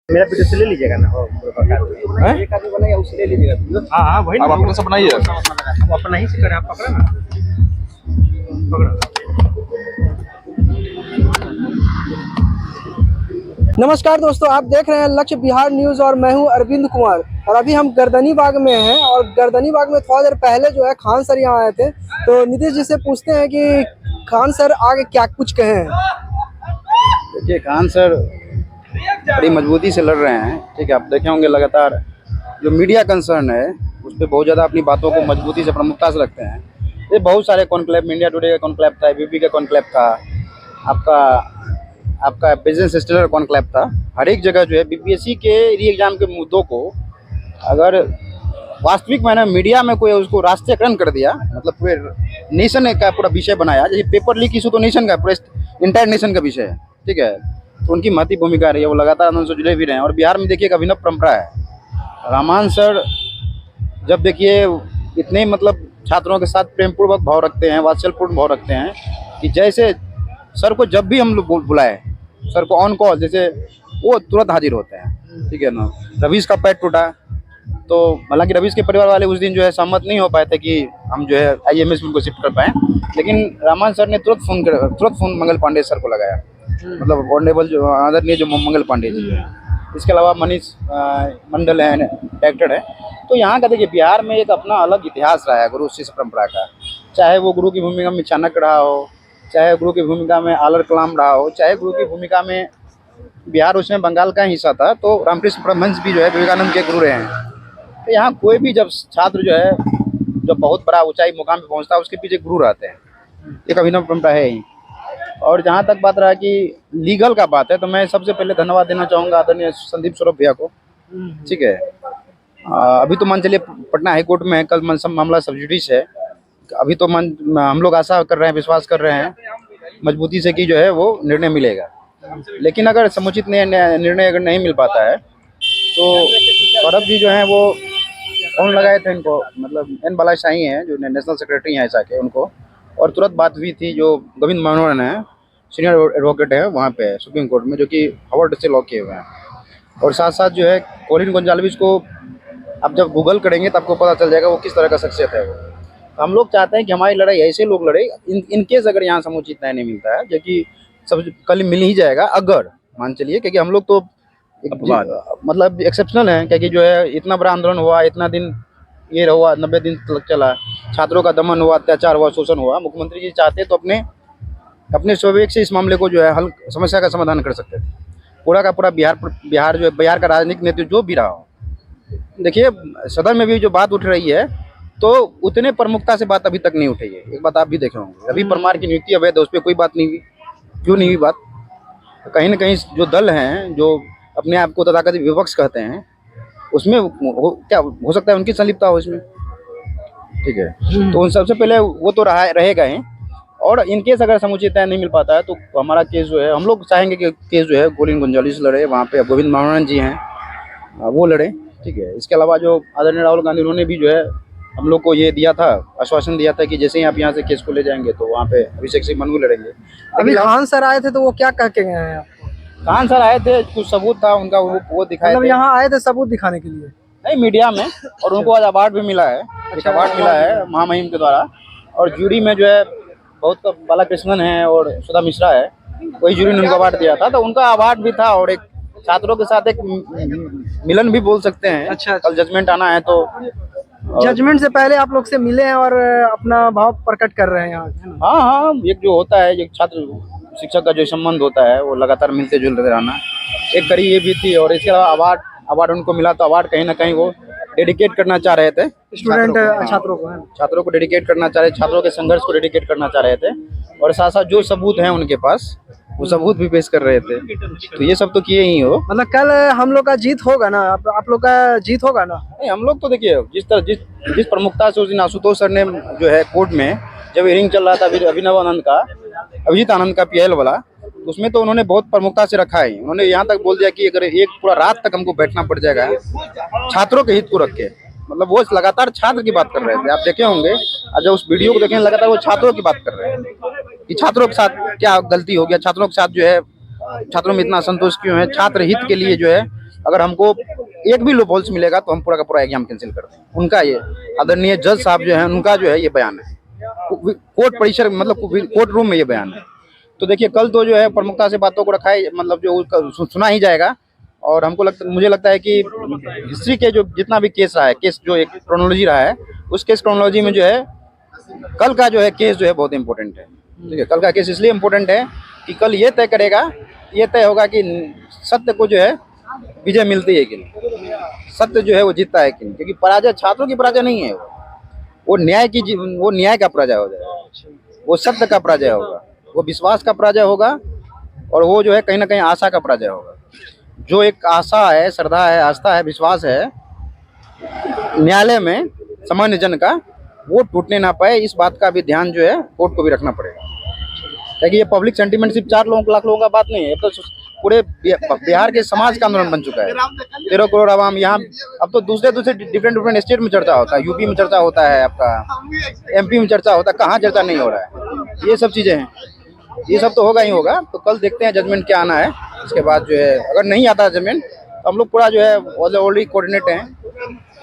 मेरा वीडियो से ले लीजिएगा ना। एक आदमी बनाया उससे ले लीजिएगा। हाँ हाँ वही आप अपने से बनाइए। हम अपना ही से करें, आप पकड़ा ना, पकड़ा। नमस्कार दोस्तों, आप देख रहे हैं लक्ष्य बिहार न्यूज़ और मैं हूं अरविंद कुमार। और अभी हम गर्दनी बाग में हैं और गर्दनी बाग में थोड़ा देर पहले जो है खान सर यहाँ आए थे। तो नीतीश जी से पूछते हैं कि खान सर आगे क्या कुछ कहें। देखिए, खान सर बड़ी मजबूती से लड़ रहे हैं। ठीक है, आप देखे होंगे लगातार जो मीडिया कंसर्न है उस पर बहुत ज़्यादा अपनी बातों को मजबूती से प्रमुखता से रखते हैं। ये बहुत सारे कॉन्क्लेव, इंडिया टुडे का कॉन्क्लेव था, एबीपी का कॉन्क्लेव था, आपका बिजनेस स्टैंडर्ड कॉन्क्लेव था। हर एक जगह जो है बीपीएससी के री एग्जाम के मुद्दों को अगर वास्तविक मैंने मीडिया में कोई उसको राष्ट्रीयकरण कर दिया, मतलब पूरे नेशन का पूरा विषय बनाया। जैसे पेपर लीक इशू तो नेशन का, पूरे इंटायर नेशन का विषय है। ठीक है, तो उनकी महती भूमिका रही है, वो लगातार आंदोलन से जुड़े भी रहे हैं। और बिहार में देखिए एक अभिनव परंपरा है। रामान सर जब देखिए इतने मतलब छात्रों के साथ प्रेमपूर्वक भाव रखते हैं, वात्सल्यपूर्ण भाव रखते हैं कि जैसे सर को जब भी हम लोग बुलाए, सर को ऑन कॉल, जैसे वो तुरंत हाजिर होते हैं। ठीक है ना। रवीश का पैर टूटा तो हालांकि रवीश के परिवार वाले उस दिन जो है सहमत नहीं हो पाए थे कि हम जो है आईएमएस में उनको शिफ्ट कर पाएँ, लेकिन रामान सर ने तुरंत फोन मंगल पांडे सर को लगाया, मतलब ऑनरेबल जो आदरणीय जो मंगल पांडे जी है। इसके अलावा मनीष मंडल है, डायरेक्टर है। तो यहाँ का देखिए बिहार में एक अपना अलग इतिहास रहा है गुरु शिष्य परंपरा का। चाहे वो गुरु की भूमिका में चाणक्य रहा हो, चाहे गुरु की भूमिका में आलर कलाम रहा हो, चाहे गुरु की भूमिका में बिहार उसमें बंगाल का हिस्सा था तो रामकृष्ण परमहंस भी जो है विवेकानंद के गुरु रहे हैं। तो यहाँ कोई भी जब छात्र जो है जब बहुत बड़ा ऊंचाई मुकाम पे पहुँचता है उसके पीछे गुरु रहते हैं। एक अभिनव परंपरा है ही। और जहाँ तक बात रहा कि लीगल का बात है तो मैं सबसे पहले धन्यवाद देना चाहूँगा आदरणीय संदीप सौरभ भैया को। ठीक है, अभी तो मान चलिए पटना हाई कोर्ट में है, कल मामला सब जुडिस है। अभी तो हम लोग आशा कर रहे हैं, विश्वास कर रहे हैं मजबूती से कि जो है वो निर्णय मिलेगा। लेकिन अगर समुचित निर्णय अगर नहीं मिल पाता है तो सौरभ जी जो हैं वो फोन लगाए थे इनको, मतलब एन बाला शाही हैं जो नेशनल सेक्रेटरी हैं ऐसा के, उनको और तुरंत बात हुई थी। जो गोविंद मनोहरन है, सीनियर एडवोकेट है वहाँ पे सुप्रीम कोर्ट में, जो कि हार्वर्ड से लॉ किए हुए हैं। और साथ साथ जो है कॉलिन गोंजाल्विस को आप जब गूगल करेंगे तो आपको पता चल जाएगा वो किस तरह का शख्सियत है वो। तो हम लोग चाहते हैं कि हमारी लड़ाई ऐसे लोग लड़े, इनकेस अगर यहाँ समुचित न्याय नहीं मिलता है, जो कि सब कल मिल ही जाएगा अगर मान चलिए, क्योंकि हम लोग तो मतलब एक्सेप्शनल हैं, क्योंकि जो है इतना बड़ा आंदोलन हुआ, इतना दिन ये हुआ, 90 दिन तक चला, छात्रों का दमन हुआ, अत्याचार हुआ, शोषण हुआ। मुख्यमंत्री जी चाहते तो अपने स्वविवेक से इस मामले को जो है हल समस्या का समाधान कर सकते थे। पूरा का पूरा बिहार जो है, बिहार का राजनीतिक नेतृत्व जो भी रहा हो, देखिए सदन में भी जो बात उठ रही है तो उतने प्रमुखता से बात अभी तक नहीं उठी है। एक बात आप भी देखे होंगे, रवि परमार की नियुक्ति अवैध, उस पर कोई बात नहीं हुई। क्यों नहीं हुई बात? कहीं ना कहीं जो दल हैं जो अपने आप को तथाकथित विपक्ष कहते हैं, उसमें क्या हो सकता है उनकी संलिप्तता हो इसमें। ठीक है, तो उन सबसे पहले वो तो रहेगा ही। और इनकेस अगर समुचित न्याय नहीं मिल पाता है तो हमारा केस जो है, हम लोग चाहेंगे कि केस जो है गोलिन गोंजाल्विस लड़े, वहाँ पे गोविंद मनोहरन जी हैं वो लड़े। ठीक है, इसके अलावा जो आदरणीय राहुल गांधी उन्होंने भी जो है हम लोग को ये दिया था, आश्वासन दिया था कि जैसे ही आप यहाँ से केस को ले जाएंगे तो वहाँ पे अभिषेक सिंह मनु लड़ेंगे। अभी खान सर आए थे तो वो क्या कह के गए हैं आपको? खान सर आए थे, कुछ सबूत था उनका, वो दिखाए मतलब थे। यहाँ आए थे सबूत दिखाने के लिए? नहीं, मीडिया में। और उनको आज अवार्ड भी मिला है, एक अवार्ड मिला है महामहिम के द्वारा। और जूरी में जो है बहुत बालाकृष्णन है और सुधा मिश्रा है, वही जूरी ने उनको अवार्ड दिया था। तो उनका अवार्ड भी था और एक छात्रों के साथ एक मिलन भी बोल सकते हैं। अच्छा। कल जजमेंट आना है तो जजमेंट से पहले आप लोग से मिले हैं और अपना भाव प्रकट कर रहे हैं यहाँ? हाँ हाँ, एक जो होता है एक छात्र शिक्षक का जो संबंध होता है वो लगातार मिलते जुलते रहना, एक कड़ी ये भी थी। और इसके अलावा अवार्ड उनको मिला तो अवार्ड कहीं ना कहीं वो डेडिकेट करना चाह रहे थे स्टूडेंट छात्रों को डेडिकेट करना चाह रहे, छात्रों के संघर्ष को डेडिकेट करना चाह रहे थे। और साथ साथ जो सबूत हैं उनके पास वो सबूत भी पेश कर रहे थे। तो ये सब तो किए ही हो। मतलब कल हम लोग का जीत होगा ना? आप लोग का जीत होगा ना? नहीं, हम लोग तो देखिए जिस प्रमुखता से उस दिन आशुतोष सर ने जो है कोर्ट में जब हियरिंग चल रहा था अभिजीत आनंद का पीएल वाला, उसमें तो उन्होंने बहुत प्रमुखता से रखा है। उन्होंने यहाँ तक बोल दिया कि अगर एक पूरा रात तक हमको बैठना पड़ जाएगा छात्रों के हित को रख के, मतलब वो लगातार छात्र की बात कर रहे थे। आप देखे होंगे, जब उस वीडियो को देखें लगातार वो छात्रों की बात कर रहे हैं कि छात्रों के साथ क्या गलती हो गया, छात्रों के साथ जो है छात्रों में इतना असंतोष क्यों है, छात्र हित के लिए जो है अगर हमको एक भी लूपहोल्स मिलेगा तो हम पूरा का पूरा एग्जाम कैंसिल कर देंगे। उनका ये आदरणीय जज साहब जो है उनका जो है ये बयान है, कोर्ट परिसर मतलब कोर्ट रूम में ये बयान है। तो देखिए कल तो जो है प्रमुखता से बातों को रखा है, मतलब जो सुना ही जाएगा। और मुझे लगता है कि हिस्ट्री के जो जितना भी केस रहा है, केस जो एक क्रोनोलॉजी रहा है, उस केस क्रोनोलॉजी में जो है कल का जो है केस जो है बहुत इंपॉर्टेंट है। ठीक है, कल का केस इसलिए इम्पोर्टेंट है कि कल ये तय होगा कि सत्य को जो है विजय मिलती है कि नहीं, सत्य जो है वो जीतता है कि नहीं। क्योंकि पराजय छात्रों की पराजय नहीं है, वो न्याय का पराजय हो जाएगा, वो सत्य का पराजय होगा, वो विश्वास का पराजय होगा, और वो जो है कहीं ना कहीं आशा का पराजय होगा। जो एक आशा है, श्रद्धा है, आस्था है, विश्वास है न्यायालय में सामान्य जन का, वो टूटने ना पाए, इस बात का भी ध्यान जो है कोर्ट को भी रखना पड़ेगा। क्योंकि ये पब्लिक सेंटीमेंट सिर्फ 4 लाख लोगों का बात नहीं है, तो पूरे बिहार के समाज का आंदोलन बन चुका है। 13 करोड़ आवाम यहाँ, अब तो दूसरे डिफरेंट स्टेट में चर्चा होता है, यूपी में चर्चा होता है, आपका एमपी में चर्चा होता है, कहाँ चर्चा नहीं हो रहा है। ये सब चीजें हैं, ये सब तो होगा ही होगा। तो कल देखते हैं जजमेंट क्या आना है। इसके बाद जो है अगर नहीं आता जजमेंट तो हम लोग पूरा जो है ऑलरेडी कोऑर्डिनेट हैं।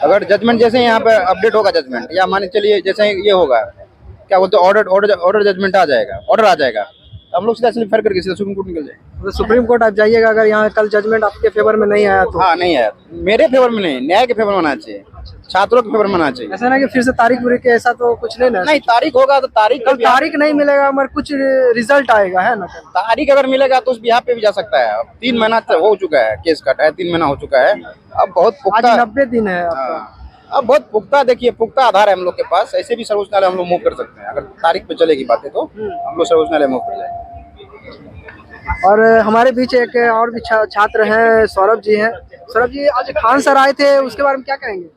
अगर जजमेंट जैसे यहाँ पे अपडेट होगा जजमेंट, या मान चलिए जैसे ये होगा क्या बोलते हैं ऑर्डर जजमेंट आ जाएगा, ऑर्डर आ जाएगा, तो हम लोग सीधा फेर करके सीधा सुप्रीम कोर्ट निकल जाएंगे। तो सुप्रीम कोर्ट आप जाइएगा अगर यहाँ कल जजमेंट आपके फेवर में नहीं आया तो? हाँ, नहीं आया, मेरे फेवर में नहीं, न्याय के फेवर में आना चाहिए, छात्रों के फेवर में आना चाहिए। ऐसा ना कि फिर से तारीख बुरी के, ऐसा तो कुछ नहीं ना? नहीं, तारीख होगा तो कल तारीख नहीं मिलेगा मगर कुछ रिजल्ट आएगा, है ना? तारीख अगर मिलेगा तो उस बिहार पे भी जा सकता है। अब 3 महीना हो चुका है, केस कटा है, 3 महीना हो चुका है। अब बहुत पुख्ता 90 दिन है आपका। अब बहुत पुख्ता, देखिए पुख्ता आधार है हम लोग के पास। ऐसे भी सर्वोच्च न्यायालय हम लोग मूव कर सकते हैं, अगर तारीख पे चलेगी बातें तो हम लोग सर्वोच्च न्यायालय मूव कर जाएंगे। और हमारे बीच एक और भी छात्र हैं, सौरभ जी हैं। सौरभ जी, आज खान सर आए थे, उसके बारे में क्या कहेंगे?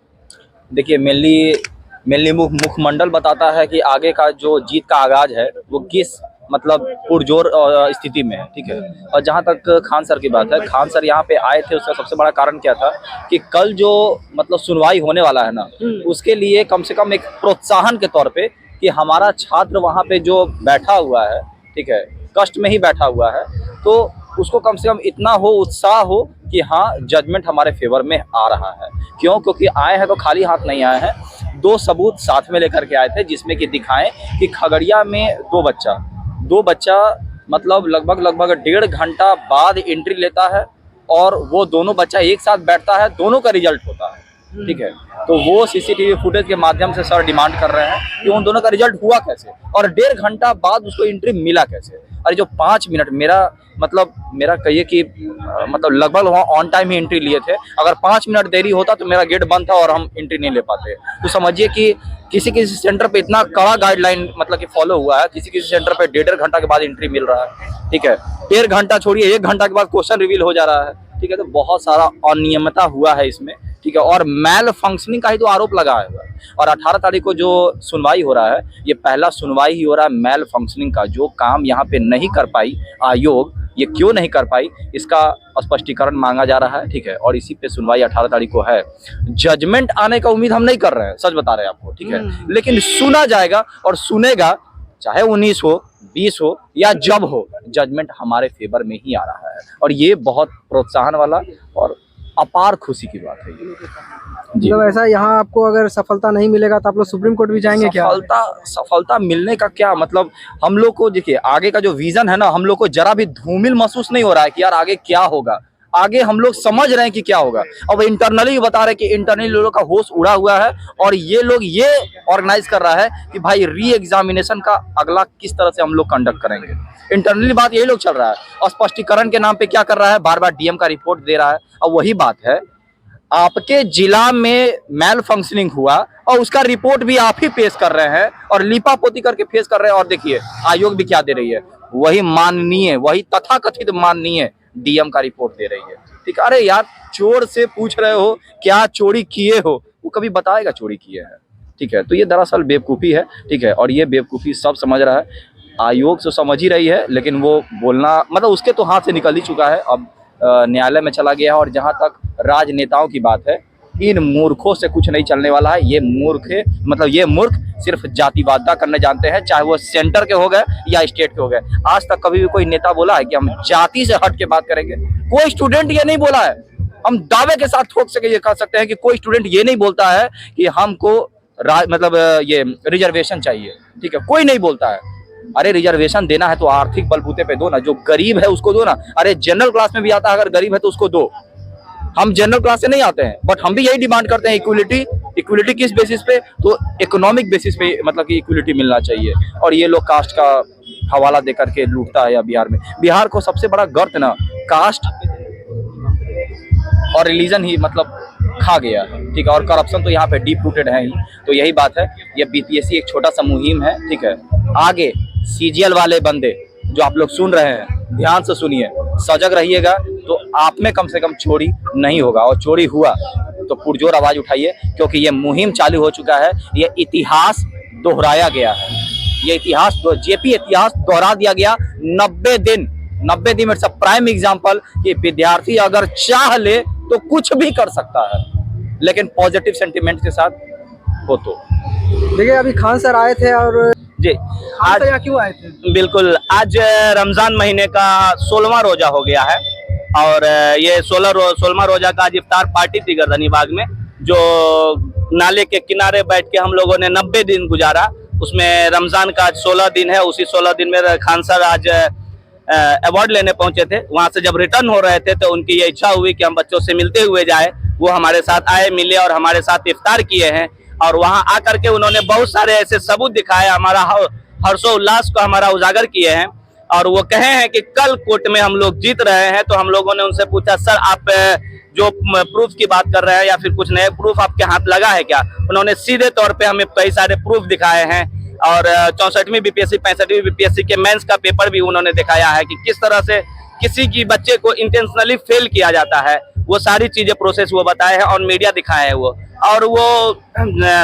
देखिए मेनली मुखमंडल बताता है कि आगे का जो जीत का आगाज है वो किस मतलब पुरजोर स्थिति में है। ठीक है, और जहाँ तक खान सर की बात है, खान सर यहाँ पे आए थे, उसका सबसे बड़ा कारण क्या था कि कल जो मतलब सुनवाई होने वाला है ना, उसके लिए कम से कम एक प्रोत्साहन के तौर पे कि हमारा छात्र वहाँ पे जो बैठा हुआ है, ठीक है, कष्ट में ही बैठा हुआ है, तो उसको कम से कम इतना हो, उत्साह हो कि हाँ जजमेंट हमारे फेवर में आ रहा है। क्यों? क्योंकि आए हैं तो खाली हाथ नहीं आए हैं, 2 सबूत साथ में लेकर के आए थे, जिसमें कि दिखाएं कि खगड़िया में 2 बच्चा मतलब लगभग 1.5 घंटा बाद एंट्री लेता है, और वो दोनों बच्चा एक साथ बैठता है, दोनों का रिजल्ट होता है। ठीक है, तो वो सीसीटीवी फुटेज के माध्यम से सर डिमांड कर रहे हैं कि उन दोनों का रिजल्ट हुआ कैसे, और 1.5 घंटा बाद उसको एंट्री मिला कैसे। अरे जो 5 मिनट मेरा कहिए कि मतलब लगभग वहाँ ऑन टाइम ही एंट्री लिए थे, अगर 5 मिनट देरी होता तो मेरा गेट बंद था और हम एंट्री नहीं ले पाते। तो समझिए कि किसी सेंटर पे इतना कड़ा गाइडलाइन मतलब कि फॉलो हुआ है, किसी सेंटर पे 1.5 घंटा के बाद एंट्री मिल रहा है। ठीक है, 1.5 घंटा छोड़िए, 1 घंटा के बाद क्वेश्चन रिवील हो जा रहा है। ठीक है, तो बहुत सारा अनियमितता हुआ है इसमें। ठीक है, और मैल फंक्शनिंग का ही तो आरोप लगाया हुआ है। और 18 तारीख को जो सुनवाई हो रहा है, ये पहला सुनवाई ही हो रहा है मैल फंक्शनिंग का। जो काम यहाँ पे नहीं कर पाई आयोग, ये क्यों नहीं कर पाई, इसका स्पष्टीकरण मांगा जा रहा है। ठीक है, और इसी पे सुनवाई 18 तारीख को है। जजमेंट आने का उम्मीद हम नहीं कर रहे हैं, सच बता रहे हैं आपको। ठीक है, लेकिन सुना जाएगा, और सुनेगा चाहे 19 हो, 20 हो या जब हो, जजमेंट हमारे फेवर में ही आ रहा है। और ये बहुत प्रोत्साहन वाला और अपार खुशी की बात है जी। मतलब ऐसा, यहाँ आपको अगर सफलता नहीं मिलेगा तो आप लोग सुप्रीम कोर्ट भी जाएंगे क्या? सफलता मिलने का क्या मतलब, हम लोग को देखिए आगे का जो विजन है ना, हम लोग को जरा भी धूमिल महसूस नहीं हो रहा है कि यार आगे क्या होगा। आगे हम लोग समझ रहे हैं कि क्या होगा। अब इंटरनली बता रहे हैं कि इंटरनली लोगों का होश उड़ा हुआ है, और ये लोग ये ऑर्गेनाइज कर रहा है कि भाई री एग्जामिनेशन का अगला किस तरह से हम लोग कंडक्ट करेंगे। इंटरनली बात यही लोग चल रहा है, और स्पष्टीकरण के नाम पे क्या कर रहा है, बार बार डीएम का रिपोर्ट दे रहा है। अब वही बात है, आपके जिला में मैल फंक्शनिंग हुआ और उसका रिपोर्ट भी आप ही पेश कर रहे हैं, और लीपापोती करके पेश कर रहे हैं। और देखिए आयोग भी क्या दे रही है, वही तथाकथित माननीय डीएम का रिपोर्ट दे रही है। ठीक है, अरे यार चोर से पूछ रहे हो क्या चोरी किए हो, वो कभी बताएगा चोरी किए हैं। ठीक है, तो ये दरअसल बेवकूफ़ी है। ठीक है, और ये बेवकूफ़ी सब समझ रहा है, आयोग तो समझ ही रही है, लेकिन वो बोलना मतलब उसके तो हाथ से निकल ही चुका है, अब न्यायालय में चला गया है। और जहाँ तक राजनेताओं की बात है, इन मूर्खों से कुछ नहीं चलने वाला है। ये मूर्ख सिर्फ जातिवादता करने जानते हैं, चाहे वो सेंटर के हो गए या स्टेट के हो गए। आज तक कभी भी कोई नेता बोला है कि हम जाति से हट के बात करेंगे? कोई स्टूडेंट ये नहीं बोला है, हम दावे के साथ ठोक सके ये कह सकते हैं कि कोई स्टूडेंट ये नहीं बोलता है कि हमको मतलब ये रिजर्वेशन चाहिए, ठीक है, कोई नहीं बोलता है। अरे रिजर्वेशन देना है तो आर्थिक बलबूते पे दो ना, जो गरीब है उसको दो ना। अरे जनरल क्लास में भी आता है, अगर गरीब है तो उसको दो। हम जनरल क्लास से नहीं आते हैं, बट हम भी यही डिमांड करते हैं इक्वलिटी। इक्वलिटी किस बेसिस पे? तो इकोनॉमिक बेसिस पे, मतलब कि इक्वलिटी मिलना चाहिए। और ये लोग कास्ट का हवाला दे करके लूटता है या बिहार में। बिहार को सबसे बड़ा गर्त ना कास्ट और रिलीजन ही मतलब खा गया है, ठीक है। और करप्शन तो यहाँ पे डीप रूटेड है ही। तो यही बात है, ये बीपीएससी एक छोटा सा मुहिम है, ठीक है। आगे सीजीएल वाले बंदे जो आप लोग सुन रहे हैं, ध्यान से सुनिए, सजग रहिएगा तो आप में कम से कम चोरी नहीं होगा। और चोरी हुआ तो पुरजोर आवाज उठाइए, क्योंकि ये मुहिम चालू हो चुका है। ये इतिहास दोहराया गया है, ये इतिहास जेपी इतिहास दोहरा दिया गया। 90 दिन इट्स अ प्राइम एग्जांपल कि विद्यार्थी अगर चाह ले तो कुछ भी कर सकता है, लेकिन पॉजिटिव सेंटिमेंट के साथ हो। तो देखिए अभी खान सर आए थे और जी आज यहाँ क्यों आए थे? बिल्कुल, आज रमजान महीने का 16वां रोजा हो गया है और ये 16वां रोजा का आज इफ्तार पार्टी थी गर्दनी बाग में, जो नाले के किनारे बैठ के हम लोगों ने 90 दिन गुजारा। उसमें रमजान का आज 16 दिन है। उसी 16 दिन में खान सर आज अवार्ड लेने पहुंचे थे। वहां से जब रिटर्न हो रहे थे तो उनकी ये इच्छा हुई कि हम बच्चों से मिलते हुए जाए। वो हमारे साथ आए, मिले और हमारे साथ इफ्तार किए हैं। और वहां आकर के उन्होंने बहुत सारे ऐसे सबूत दिखाए, हमारा हर्षोल्लास को हमारा उजागर किए हैं। और वो कहे हैं कि कल कोर्ट में हम लोग जीत रहे हैं। तो हम लोगों ने उनसे पूछा, सर आप जो प्रूफ की बात कर रहे हैं या फिर कुछ नए प्रूफ आपके हाथ लगा है क्या? उन्होंने सीधे तौर पे हमें कई सारे प्रूफ दिखाए हैं। और 64वीं बीपीएससी 65वीं बीपीएससी के मेंस का पेपर भी उन्होंने दिखाया है कि किस तरह से किसी की बच्चे को इंटेंशनली फेल किया जाता है। वो सारी चीजें प्रोसेस वो बताए हैं और मीडिया दिखाए हैं वो। और वो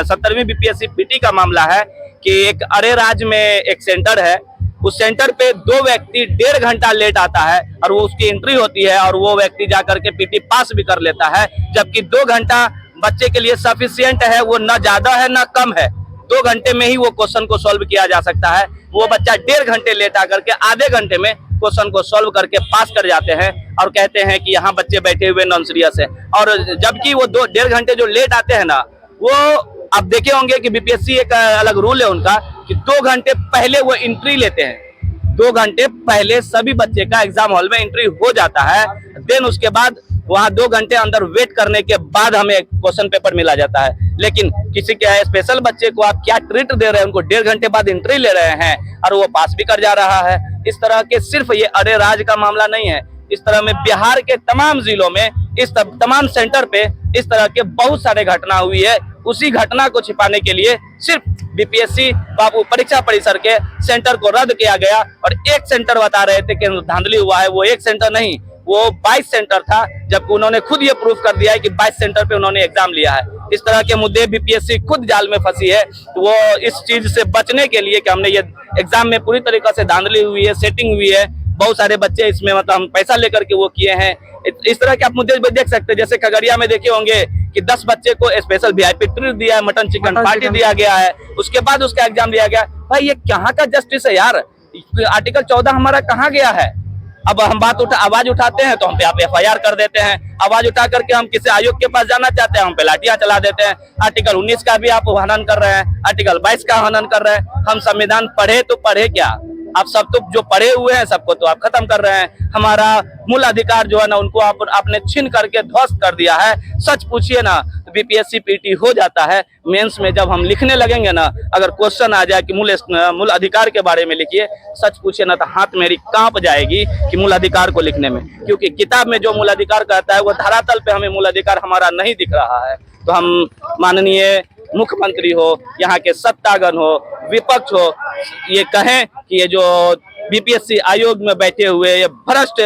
70वीं बीपीएससी पीटी का मामला है कि एक अरेराज में एक सेंटर है, उस सेंटर पे 2 व्यक्ति 1.5 घंटा लेट आता है और वो उसकी एंट्री होती है और वो व्यक्ति जाकर के पीटी पास भी कर लेता है, जबकि 2 घंटा बच्चे के लिए सफिशिएंट है। वो ना ज्यादा है ना कम है, 2 घंटे में ही वो क्वेश्चन को सॉल्व किया जा सकता है। वो बच्चा 1.5 घंटे लेट आकर के आधे घंटे में क्वेश्चन को सॉल्व करके पास कर जाते हैं और कहते हैं कि यहाँ बच्चे बैठे हुए नॉन सीरियस है। और जबकि वो 1.5 घंटे जो लेट आते हैं ना, वो आप देखे होंगे कि बीपीएससी एक अलग रूल है उनका कि 2 घंटे पहले वो एंट्री लेते हैं। 2 घंटे पहले सभी बच्चे का एग्जाम हॉल में एंट्री हो जाता है। देन उसके बाद वहाँ 2 घंटे अंदर वेट करने के बाद हमें क्वेश्चन पेपर मिला जाता है। लेकिन किसी के स्पेशल बच्चे को आप क्या ट्रीट दे रहे हैं, उनको 1.5 घंटे बाद एंट्री ले रहे हैं और वो पास भी कर जा रहा है। इस तरह के सिर्फ ये अरेराज का मामला नहीं है, इस तरह में बिहार के तमाम जिलों में इस तमाम सेंटर पे इस तरह के बहुत सारे घटना हुई है। उसी घटना को छिपाने के लिए सिर्फ बीपीएससी बाबू परीक्षा परिसर के सेंटर को रद्द किया गया और एक सेंटर बता रहे थे कि धांधली हुआ है। वो एक सेंटर नहीं, वो 22 सेंटर था, जबकि उन्होंने खुद ये प्रूफ कर दिया है कि 22 सेंटर पे उन्होंने एग्जाम लिया है। इस तरह के मुद्दे बीपीएससी खुद जाल में फंसी है। तो वो इस चीज से बचने के लिए कि हमने ये एग्जाम में पूरी तरीके से धांधली हुई है, सेटिंग हुई है, बहुत सारे बच्चे इसमें मतलब हम पैसा लेकर के वो किए हैं, इस तरह के आप मुद्दे देख सकते हैं। जैसे खगड़िया में देखे होंगे कि 10 बच्चे को स्पेशल वीआईपी ट्रीट दिया है, मटन चिकन पार्टी दिया गया है, उसके बाद उसका एग्जाम दिया गया। भाई ये कहाँ का जस्टिस है यार? आर्टिकल 14 हमारा कहाँ गया है? अब हम आवाज उठाते हैं तो हम पे आप FIR कर देते हैं। आवाज उठा करके हम किसी आयोग के पास जाना चाहते हैं, हम पे लाठियां चला देते हैं। आर्टिकल 19 का भी आप हनन कर रहे हैं, आर्टिकल 22 का हनन कर रहे हैं। हम संविधान पढ़े तो पढ़े क्या? आप सब तो जो पढ़े हुए हैं सबको तो आप खत्म कर रहे हैं। हमारा मूल अधिकार जो है ना उनको आपने छीन करके ध्वस्त कर दिया है। सच पूछिए ना, बीपीएससी पीटी हो जाता है। मेंस में जब हम लिखने लगेंगे ना, अगर क्वेश्चन आ जाए कि मूल अधिकार के बारे में लिखिए, सच पूछिए ना तो हाथ मेरी कांप जाएगी कि मूल अधिकार को लिखने में, क्योंकि किताब में जो मूल अधिकार कहता है वो धरातल पे हमें मूल अधिकार हमारा नहीं दिख रहा है। तो हम माननीय मुख्यमंत्री हो, यहाँ के सत्तागण हो, विपक्ष हो, ये कहें कि ये जो बीपीएससी आयोग में बैठे हुए ये भ्रष्ट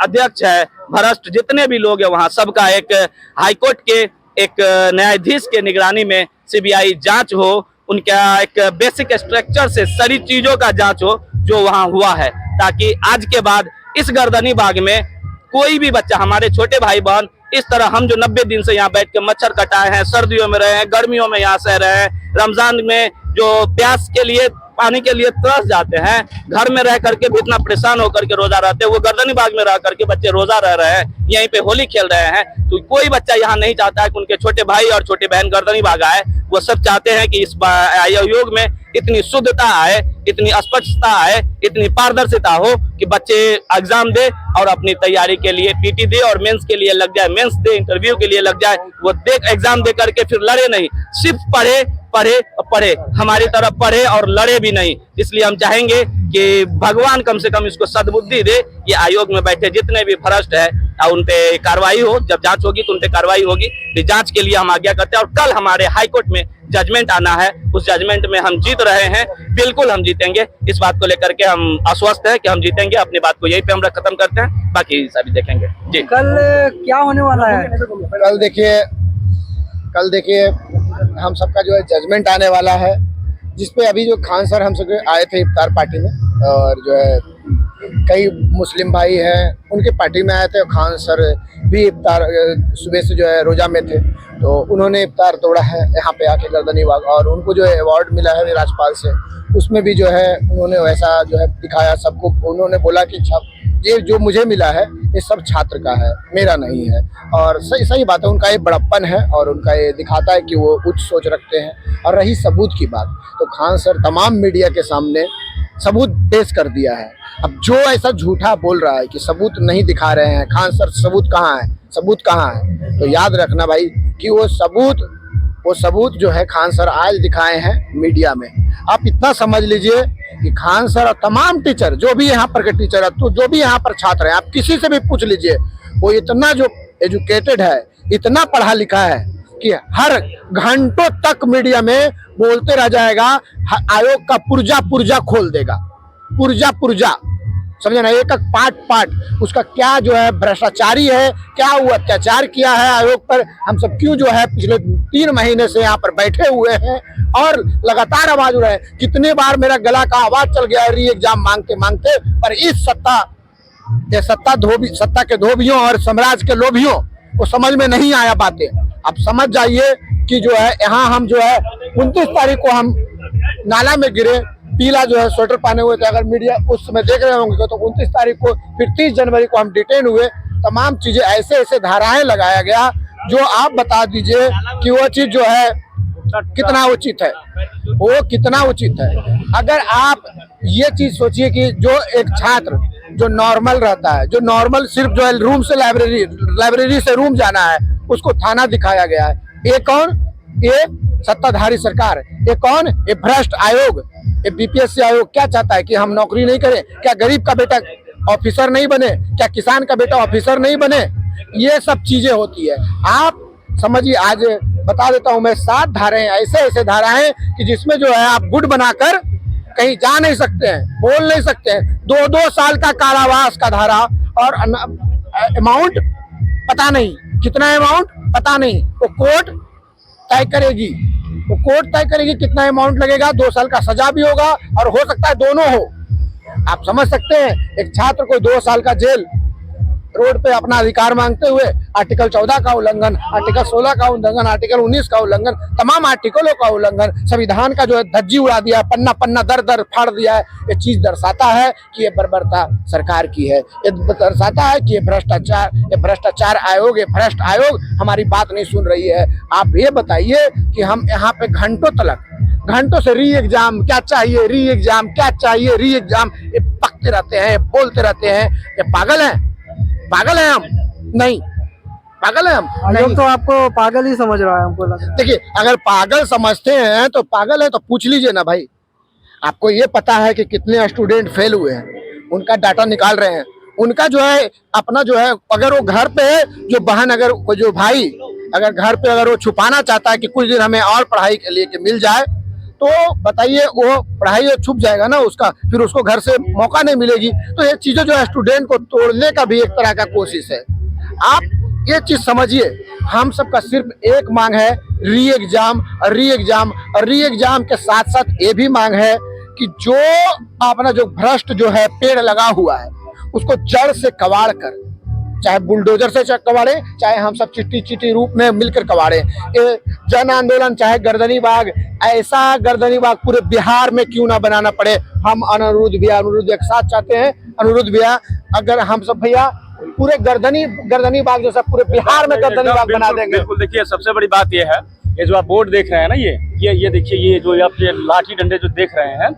अध्यक्ष है, भ्रष्ट जितने भी लोग हैं वहाँ सबका एक हाईकोर्ट के एक न्यायाधीश के निगरानी में सीबीआई जांच हो, उनका एक बेसिक स्ट्रक्चर से सारी चीजों का जांच हो जो वहाँ हुआ है, ताकि आज के बाद इस गर्दनी बाग में कोई भी बच्चा, हमारे छोटे भाई बहन इस तरह हम जो 90 दिन से यहाँ बैठ के मच्छर कटाए हैं, सर्दियों में रहे हैं, गर्मियों में यहाँ सह रहे हैं, रमजान में जो प्यास के लिए पानी के लिए तरस जाते हैं, घर में रह करके भी इतना परेशान होकर के रोजा रहते हैं, वो गर्दनी बाग में रह करके बच्चे रोजा रह रहे हैं, यहीं पे होली खेल रहे हैं। तो कोई बच्चा यहाँ नहीं चाहता है कि उनके छोटे भाई और छोटे बहन गर्दनी बाग आए। वो सब चाहते हैं कि इस आयोग में इतनी शुद्धता आए, इतनी स्पष्टता आए, इतनी पारदर्शिता हो कि बच्चे एग्जाम दे और अपनी तैयारी के लिए पीटी दे और मेंस के लिए लग जाए, मेंस दे, इंटरव्यू के लिए लग जाए। वो एग्जाम दे करके फिर लड़े नहीं, सिर्फ पढ़े पढ़े पढ़े, हमारी तरफ पढ़े और लड़े भी नहीं। इसलिए हम चाहेंगे कि भगवान कम से कम इसको सद्बुद्धि दे। ये आयोग में बैठे जितने भी भ्रष्ट है उन पे कार्रवाई हो, जब जांच होगी तो उन पे कार्रवाई होगी। तो जांच के लिए हम आज्ञा करते हैं और कल हमारे हाई कोर्ट में जजमेंट आना है, उस जजमेंट में हम जीत रहे हैं, बिल्कुल हम जीतेंगे। इस बात को लेकर के हम आश्वस्त है कि हम जीतेंगे। अपनी बात को यहीं पे हम खत्म करते हैं, बाकी सभी देखेंगे जी। कल क्या होने वाला है? कल देखिए हम सबका जो है जजमेंट आने वाला है, जिसपे अभी जो खान सर हम सब आए थे इफ्तार पार्टी में, और जो है कई मुस्लिम भाई हैं उनके पार्टी में आए थे, और खान सर भी इफ्तार सुबह से जो है रोजा में थे, तो उन्होंने इफ्तार तोड़ा है यहाँ पे आके गर्दनी बाग, और उनको जो है अवार्ड मिला है राज्यपाल से, उसमें भी जो है उन्होंने वैसा जो है दिखाया सबको। उन्होंने बोला कि ये जो मुझे मिला है ये सब छात्र का है, मेरा नहीं है, और सही बात है। उनका ये बड़प्पन है और उनका ये दिखाता है कि वो उच्च सोच रखते हैं। और रही सबूत की बात, तो खान सर तमाम मीडिया के सामने सबूत पेश कर दिया है। अब जो ऐसा झूठा बोल रहा है कि सबूत नहीं दिखा रहे हैं, खान सर सबूत कहाँ है, सबूत कहाँ है, तो याद रखना भाई कि वो सबूत जो है खान सर आज दिखाए हैं मीडिया में। आप इतना समझ लीजिए कि खान सर और तमाम टीचर जो भी यहाँ पर के टीचर है, तो जो भी यहाँ पर छात्र हैं, आप किसी से भी पूछ लीजिए, वो इतना जो एजुकेटेड है, इतना पढ़ा लिखा है कि हर घंटों तक मीडिया में बोलते रह जाएगा, आयोग का पुर्जा खोल देगा, पुर्जा समझे ना, एक एक पार्ट उसका क्या जो है भ्रष्टाचारी है, क्या वो अत्याचार किया है आयोग पर। हम सब क्यों जो है पिछले 3 महीने से यहाँ पर बैठे हुए हैं और लगातार आवाज उड़ रहे हैं। कितने बार मेरा गला का आवाज चल गया है री एग्जाम मांगते मांगते, पर इस सत्ता के धोबियों और साम्राज्य के लोभियों को समझ में नहीं आया बातें। अब समझ जाइए कि जो है यहाँ हम जो है 29 तारीख को हम नाला में गिरे, पीला जो है स्वेटर पहने हुए थे, अगर मीडिया उस समय देख रहे होंगे तो 29 तारीख को, फिर 30 जनवरी को हम डिटेन हुए। तमाम चीजें ऐसे धाराएं लगाया गया, जो आप बता दीजिए कि वो चीज जो है कितना उचित है, वो कितना उचित है। अगर आप ये चीज सोचिए कि जो एक छात्र जो नॉर्मल रहता है, जो नॉर्मल सिर्फ जो है रूम से लाइब्रेरी से रूम जाना है, उसको थाना दिखाया गया है। ये कौन? ये सत्ताधारी सरकार, ये कौन? ये भ्रष्ट आयोग, ये बीपीएससी आयोग क्या चाहता है कि हम नौकरी नहीं करें? क्या गरीब का बेटा ऑफिसर नहीं बने? क्या किसान का बेटा ऑफिसर नहीं बने? ये सब चीजें होती है। आप समझिए, आज बता देता हूं मैं, 7 धाराएं ऐसे धाराएं कि जिसमें जो है आप गुट बनाकर कहीं जा नहीं सकते हैं, बोल नहीं सकते हैं। 2-2 साल का कारावास का धारा, और अमाउंट पता नहीं कितना, अमाउंट पता नहीं, वो कोर्ट तय करेगी, वो कोर्ट तय करेगी कितना अमाउंट लगेगा। 2 साल का सजा भी होगा और हो सकता है दोनों हो। आप समझ सकते हैं, एक छात्र को 2 साल का जेल, रोड पे अपना अधिकार मांगते हुए आर्टिकल 14 का उल्लंघन, आर्टिकल 16 का उल्लंघन, आर्टिकल 19 का उल्लंघन, तमाम आर्टिकलों का उल्लंघन, संविधान का जो है धज्जी उड़ा दिया, पन्ना दर फाड़ दिया है। ये चीज दर्शाता है कि ये बर्बरता सरकार की है, ये दर्शाता है कि ये भ्रष्टाचार आयोग, ये भ्रष्ट आयोग हमारी बात नहीं सुन रही है। आप ये बताइए कि हम यहाँ पे घंटों से री एग्जाम क्या चाहिए, री एग्जाम क्या चाहिए, री एग्जाम, ये पकते रहते हैं, बोलते रहते हैं। ये पागल है हम? नहीं, पागल है हम? आयोग तो आपको पागल ही समझ रहा है, हमको लग रहा है। देखिए, अगर पागल समझते हैं तो पागल है तो पूछ लीजिए ना भाई। आपको ये पता है कि कितने स्टूडेंट फेल हुए हैं, उनका डाटा निकाल रहे हैं। उनका जो है अपना जो है, अगर वो घर पे जो बहन, अगर जो भाई अगर घर पे अगर वो छुपाना चाहता है कि कुछ दिन हमें और पढ़ाई के लिए मिल जाए, तो बताइए वो पढ़ाई छुप जाएगा ना उसका, फिर उसको घर से मौका नहीं मिलेगी। तो ये चीजें जो है स्टूडेंट को तोड़ने का भी एक तरह का कोशिश है। आप ये चीज समझिए, हम सबका सिर्फ एक मांग है, री एग्जाम के साथ साथ ये भी मांग है कि जो अपना जो भ्रष्ट जो है पेड़ लगा हुआ है, उसको जड़ से कबाड़ कर चाहे बुलडोजर से कबाड़े, चाहे हम सब चिट्ठी चिट्ठी रूप में मिलकर कबाड़े। ये जन आंदोलन चाहे गर्दनी बाग, ऐसा गर्दनी बाग पूरे बिहार में क्यों ना बनाना पड़े। हम अनिरुद्ध एक साथ चाहते हैं। अनिरुद्ध भैया, अगर हम सब भैया पूरे गर्दनी बाग जैसा पूरे बिहार में गर्दनी बाग बना देंगे। बिल्कुल, देखिए सबसे बड़ी बात ये है, ये जो आप बोर्ड देख रहे हैं ना, ये देखिए, ये जो आप ये लाठी डंडे जो देख रहे हैं,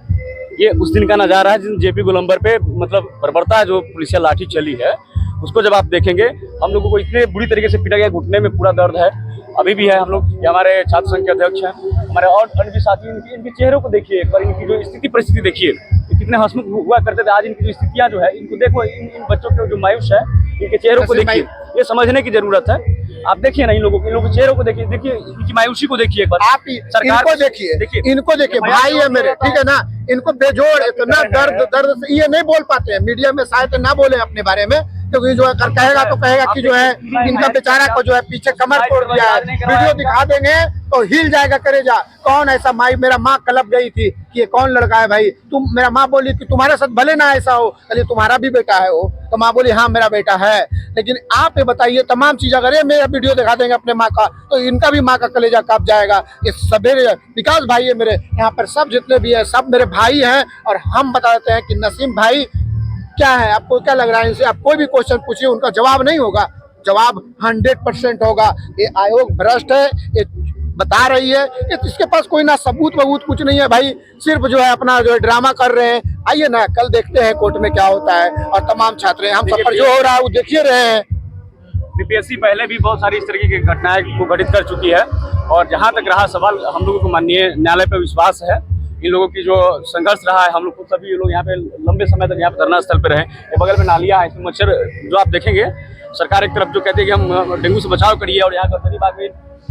ये उस दिन का नजारा है जिन जेपी गोलंबर पे मतलब बर्बरता जो पुलिसिया लाठी चली है, उसको जब आप देखेंगे, हम लोगों को इतने बुरी तरीके से पीटा गया, घुटने में पूरा दर्द है, अभी भी है। हम लोग, ये हमारे छात्र संघ के अध्यक्ष हैं, हमारे और अन्य भी साथी, इनके चेहरों को देखिए एक बार, इनकी जो स्थिति परिस्थिति देखिए, ये कितने हंसमुख हुआ करते थे, आज इनकी जो स्थितियां जो है, इनको देखो, इन बच्चों के जो मायूस है, इनके चेहरों को देखिए, ये समझने की जरूरत है। आप देखिए ना, इन लोगों के चेहरों को देखिए, इनकी मायूसी को देखिए एक बार। आप इनको देखिए, भाई है मेरे, ठीक है ना, इनको बेजोड़ इतना दर्द से ये नहीं बोल पाते हैं, मीडिया में शायद ना बोले अपने बारे में, क्योंकि जो है कहेगा तो कहेगा कि जो है इनका बेचारा को जो है पीछे कमर तोड़ दिया है। वीडियो दिखा देंगे तो हिल जाएगा करेजा। कौन ऐसा माई, मेरा माँ कलप गई थी कि ये कौन लड़का है भाई, तुम, मेरा माँ बोली कि तुम्हारे साथ भले ना ऐसा हो, चलिए तुम्हारा भी बेटा है वो, तो माँ बोली हाँ मेरा बेटा है। लेकिन आप ये बताइए, तमाम चीज अगर ये मेरा वीडियो दिखा देंगे अपने माँ का, तो इनका भी माँ का कलेजा कांप जाएगा। ये सवेरे विकास भाई है मेरे, यहाँ पर सब जितने भी है सब मेरे भाई हैं। और हम बता देते हैं कि नसीम भाई क्या है, आपको क्या लग रहा है इनसे, आप कोई भी क्वेश्चन पूछिए उनका जवाब नहीं होगा, जवाब 100% होगा। ये आयोग भ्रष्ट है, ये बता रही है, इसके पास कोई ना सबूत वबूत कुछ नहीं है भाई, सिर्फ जो है अपना जो है ड्रामा कर रहे हैं। आइए ना, कल देखते हैं कोर्ट में क्या होता है। और तमाम छात्र हम सब पर जो हो रहा है वो देखिए रहे हैं। बीपीएससी पहले भी बहुत सारी इस तरीके की घटनाएं को घटित कर चुकी है, और जहां तक रहा सवाल, हम लोगों को माननीय न्यायालय पर विश्वास है। इन लोगों की जो संघर्ष रहा है, हम लोग सभी लोग यहाँ पे लंबे समय तक यहाँ पे धरना स्थल पे रहे। ये बगल में नालियाँ है, इसमें मच्छर जो आप देखेंगे, सरकार एक तरफ जो कहती है कि हम डेंगू से बचाव करिए, और यहाँ गर्दनी बाग में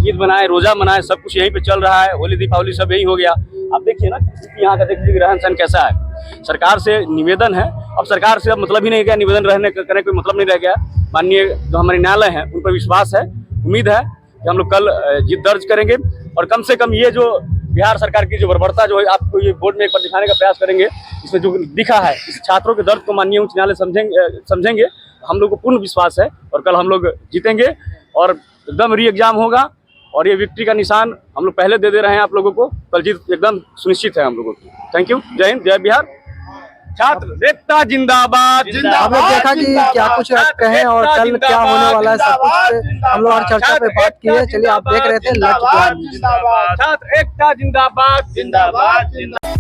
ईद मनाए, रोजा मनाए, सब कुछ यहीं पे चल रहा है, होली दीपावली सब यही हो गया। आप देखिए ना यहाँ का, देखिए रहन सहन कैसा है। सरकार से निवेदन है, अब सरकार से अब मतलब ही नहीं गया, निवेदन करने कोई मतलब नहीं रह गया। माननीय जो हमारे न्यायालय है उन पर विश्वास है, उम्मीद है कि हम लोग कल जीत दर्ज करेंगे, और कम से कम ये जो बिहार सरकार की जो बर्बरता जो है, आपको ये बोर्ड में एक बार दिखाने का प्रयास करेंगे। इसमें जो दिखा है, इस छात्रों के दर्द को माननीय उच्च न्यायालय समझेंगे। हम लोग को पूर्ण विश्वास है, और कल हम लोग जीतेंगे, और एकदम री एग्जाम होगा, और ये विक्ट्री का निशान हम लोग पहले दे रहे हैं आप लोगों को। कल जीत एकदम सुनिश्चित है हम लोगों की। थैंक यू, जय हिंद, जय बिहार। छात्र एकता जिंदाबाद। हमने देखा कि क्या कुछ कहें और कल क्या होने वाला है, सब कुछ हम लोग हर चर्चा पे बात की है। चलिए, आप देख रहे थे लक्ष्य बिहार न्यूज़। छात्र एकता जिंदाबाद, जिंदाबाद।